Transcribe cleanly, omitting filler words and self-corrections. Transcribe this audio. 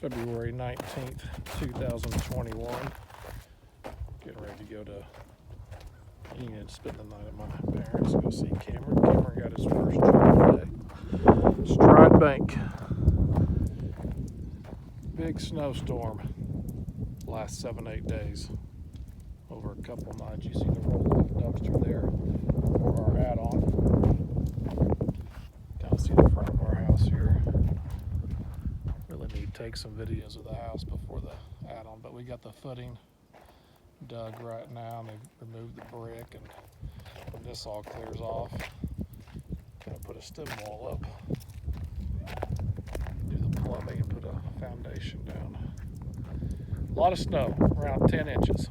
February 19th, 2021. Getting ready to go to Enid, spend the night at my parents, go see Cameron. Cameron got his first job today. Stride Bank. Big snowstorm. Last 7-8 days. Over a couple nights. You see the roll-off dumpster there for our add-on. Kind of see the front of our house here. Really need to take some videos of the house before the add-on, but we got the footing dug right now, and they've removed the brick, and when this all clears off, gonna put a stem wall up, do the plumbing, and put a foundation down. A lot of snow, around 10 inches.